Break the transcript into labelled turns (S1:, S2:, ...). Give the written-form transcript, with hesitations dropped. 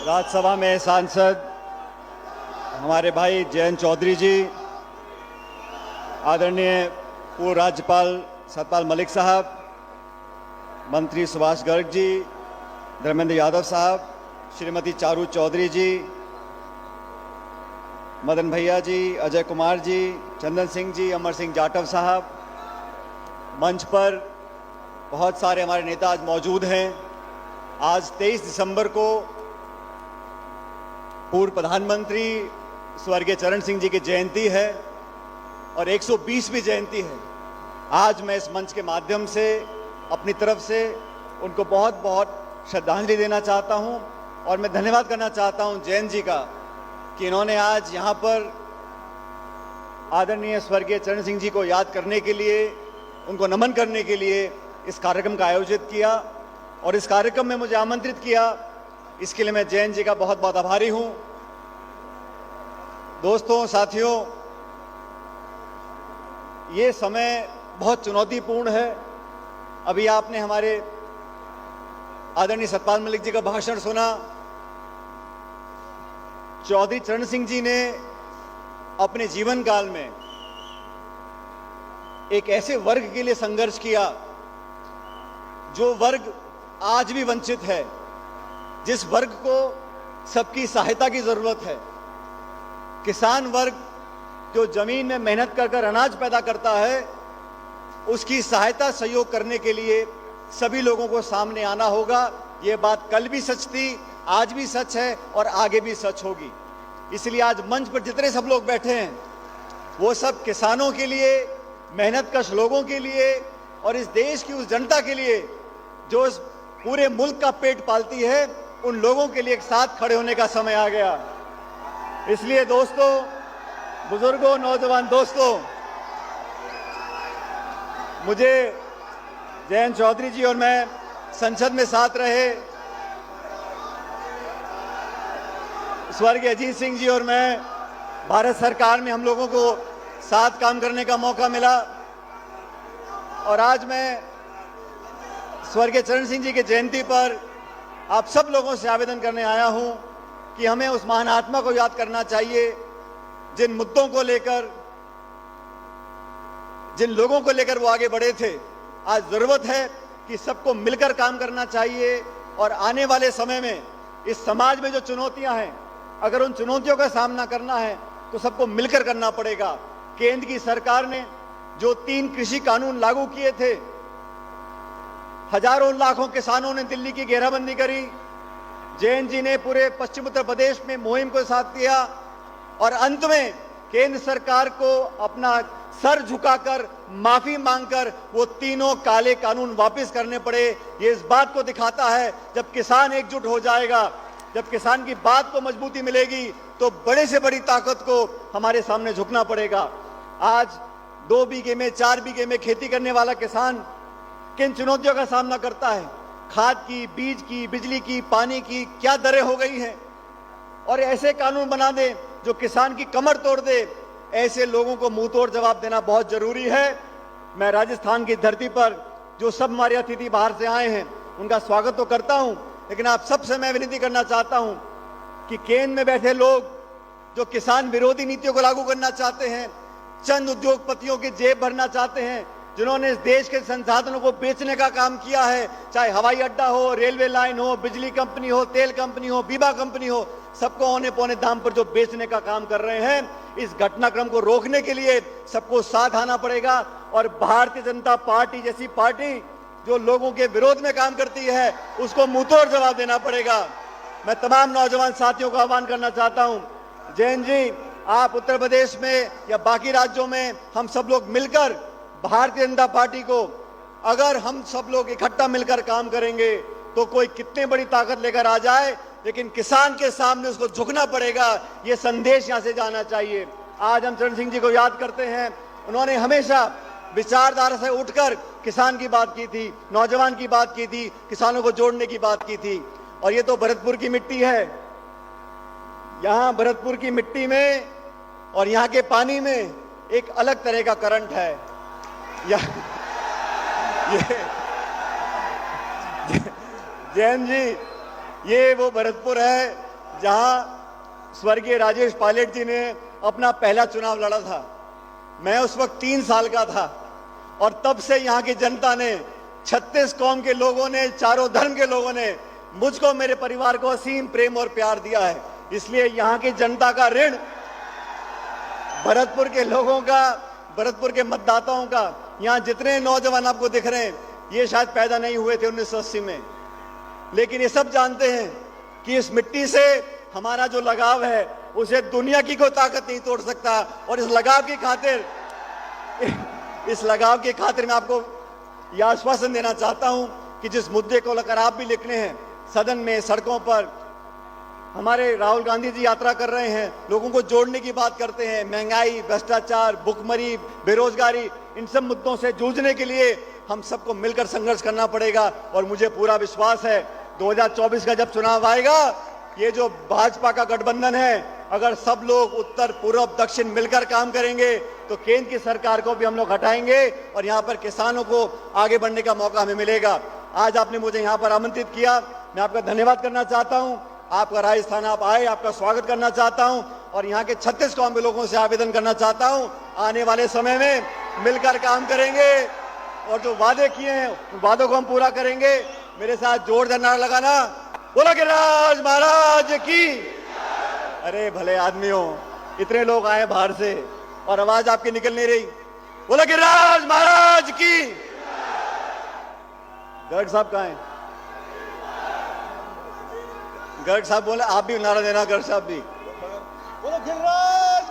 S1: राज्यसभा में सांसद हमारे भाई जयंत चौधरी जी, आदरणीय पूर्व राज्यपाल सत्यपाल मलिक साहब, मंत्री सुभाष गर्ग जी, धर्मेंद्र यादव साहब, श्रीमती चारू चौधरी जी, मदन भैया जी, अजय कुमार जी, चंदन सिंह जी, अमर सिंह जाटव साहब, मंच पर बहुत सारे हमारे नेता आज मौजूद हैं। आज 23 दिसंबर को पूर्व प्रधानमंत्री स्वर्गीय चरण सिंह जी की जयंती है और 120वीं जयंती है। आज मैं इस मंच के माध्यम से अपनी तरफ से उनको बहुत बहुत श्रद्धांजलि देना चाहता हूं और मैं धन्यवाद करना चाहता हूं जयंत जी का कि इन्होंने आज यहां पर आदरणीय स्वर्गीय चरण सिंह जी को याद करने के लिए, उनको नमन करने के लिए इस कार्यक्रम का आयोजित किया और इस कार्यक्रम में मुझे आमंत्रित किया। इसके लिए मैं जयंत जी का बहुत बहुत आभारी हूं। दोस्तों, साथियों, ये समय बहुत चुनौतीपूर्ण है। अभी आपने हमारे आदरणीय सत्यपाल मलिक जी का भाषण सुना। चौधरी चरण सिंह जी ने अपने जीवन काल में एक ऐसे वर्ग के लिए संघर्ष किया जो वर्ग आज भी वंचित है, जिस वर्ग को सबकी सहायता की जरूरत है। किसान वर्ग जो जमीन में मेहनत कर कर अनाज पैदा करता है, उसकी सहायता सहयोग करने के लिए सभी लोगों को सामने आना होगा। ये बात कल भी सच थी, आज भी सच है और आगे भी सच होगी। इसलिए आज मंच पर जितने सब लोग बैठे हैं वो सब किसानों के लिए, मेहनतकश लोगों के लिए और इस देश की उस जनता के लिए जो इस पूरे मुल्क का पेट पालती है, उन लोगों के लिए एक साथ खड़े होने का समय आ गया। इसलिए दोस्तों, बुजुर्गों, नौजवान दोस्तों, मुझे जयंत चौधरी जी और मैं संसद में साथ रहे, स्वर्गीय अजीत सिंह जी और मैं भारत सरकार में हम लोगों को साथ काम करने का मौका मिला और आज मैं स्वर्गीय चरण सिंह जी की जयंती पर आप सब लोगों से आवेदन करने आया हूं कि हमें उस महान आत्मा को याद करना चाहिए जिन मुद्दों को लेकर, जिन लोगों को लेकर वो आगे बढ़े थे। आज जरूरत है कि सबको मिलकर काम करना चाहिए और आने वाले समय में इस समाज में जो चुनौतियां हैं, अगर उन चुनौतियों का सामना करना है तो सबको मिलकर करना पड़ेगा। केंद्र की सरकार ने जो 3 कृषि कानून लागू किए थे, हजारों लाखों किसानों ने दिल्ली की घेराबंदी करी। जयंत जी ने पूरे पश्चिम उत्तर प्रदेश में मुहिम को साथ दिया और अंत में केंद्र सरकार को अपना सर झुकाकर माफी मांगकर वो तीनों काले कानून वापस करने पड़े। ये इस बात को दिखाता है जब किसान एकजुट हो जाएगा, जब किसान की बात को मजबूती मिलेगी तो बड़े से बड़ी ताकत को हमारे सामने झुकना पड़ेगा। आज 2 बीघे में, 4 बीघे में खेती करने वाला किसान किन चुनौतियों का सामना करता है। खाद की, बीज की, बिजली की, पानी की क्या दरें हो गई हैं और ऐसे कानून बना दे जो किसान की कमर तोड़ दे। ऐसे लोगों को मुंह तोड़ जवाब देना बहुत जरूरी है। मैं राजस्थान की धरती पर जो सब हमारे अतिथि बाहर से आए हैं उनका स्वागत तो करता हूं, लेकिन आप सबसे मैं विनती करना चाहता हूं कि केंद्र में बैठे लोग जो किसान विरोधी नीतियों को लागू करना चाहते हैं, चंद उद्योगपतियों की जेब भरना चाहते हैं, जिन्होंने इस देश के संसाधनों को बेचने का काम किया है, चाहे हवाई अड्डा हो, रेलवे लाइन हो, बिजली कंपनी हो, तेल कंपनी हो, बीमा कंपनी हो, सबको औने पौने दाम पर जो बेचने का काम कर रहे हैं, इस घटनाक्रम को रोकने के लिए सबको साथ आना पड़ेगा। और भारतीय जनता पार्टी जैसी पार्टी जो लोगों के विरोध में काम करती है, उसको मुंहतोड़ जवाब देना पड़ेगा। मैं तमाम नौजवान साथियों को आह्वान करना चाहता हूं, जयंत जी, आप उत्तर प्रदेश में या बाकी राज्यों में हम सब लोग मिलकर भारतीय जनता पार्टी को, अगर हम सब लोग इकट्ठा मिलकर काम करेंगे तो कोई कितनी बड़ी ताकत लेकर आ जाए, लेकिन किसान के सामने उसको झुकना पड़ेगा। ये संदेश यहां से जाना चाहिए। आज हम चरण सिंह जी को याद करते हैं। उन्होंने हमेशा विचारधारा से उठकर किसान की बात की थी, नौजवान की बात की थी, किसानों को जोड़ने की बात की थी। और ये तो भरतपुर की मिट्टी है। यहां भरतपुर की मिट्टी में और यहां के पानी में एक अलग तरह का करंट है। जैन जी, ये वो भरतपुर है जहां स्वर्गीय राजेश पायलट जी ने अपना पहला चुनाव लड़ा था। मैं उस वक्त 3 साल का था और तब से यहां की जनता ने, 36 कौम के लोगों ने, चारों धर्म के लोगों ने मुझको, मेरे परिवार को असीम प्रेम और प्यार दिया है। इसलिए यहां की जनता का ऋण भरतपुर के लोगों का, भरतपुर के मतदाताओं का, यहां जितने नौजवान आपको दिख रहे हैं, ये शायद पैदा नहीं हुए थे 1980 में, लेकिन ये सब जानते हैं कि इस मिट्टी से हमारा जो लगाव है उसे दुनिया की कोई ताकत नहीं तोड़ सकता। और इस लगाव की खातिर मैं आपको यह आश्वासन देना चाहता हूं कि जिस मुद्दे को लेकर आप भी लिखने हैं सदन में, सड़कों पर, हमारे राहुल गांधी जी यात्रा कर रहे हैं, लोगों को जोड़ने की बात करते हैं, महंगाई, भ्रष्टाचार, भुखमरी, बेरोजगारी, इन सब मुद्दों से जूझने के लिए हम सबको मिलकर संघर्ष करना पड़ेगा। और मुझे पूरा विश्वास है 2024 का जब चुनाव आएगा, ये जो भाजपा का गठबंधन है, अगर सब लोग उत्तर, पूर्व, दक्षिण मिलकर काम करेंगे तो केंद्र की सरकार को भी हम लोग हटाएंगे और यहाँ पर किसानों को आगे बढ़ने का मौका हमें मिलेगा। आज आपने मुझे यहाँ पर आमंत्रित किया, मैं आपका धन्यवाद करना चाहता हूँ। आपका राजस्थान आप आए, आपका स्वागत करना चाहता हूँ और यहाँ के 36 कौम के लोगों से आवेदन करना चाहता हूँ, आने वाले समय में मिलकर काम करेंगे और जो वादे किए हैं उन वादों को हम पूरा करेंगे। मेरे साथ जोरदार नारा लगाना, बोला गिरिराज महाराज की। अरे भले आदमियों, इतने लोग आए बाहर से और आवाज आपकी निकल नहीं रही। बोला गिरिराज महाराज की। गर्ग साहब कहाँ हैं? गर्ग साहब बोले, आप भी नारा देना, गर्ग साहब भी। बोलो गिरिराज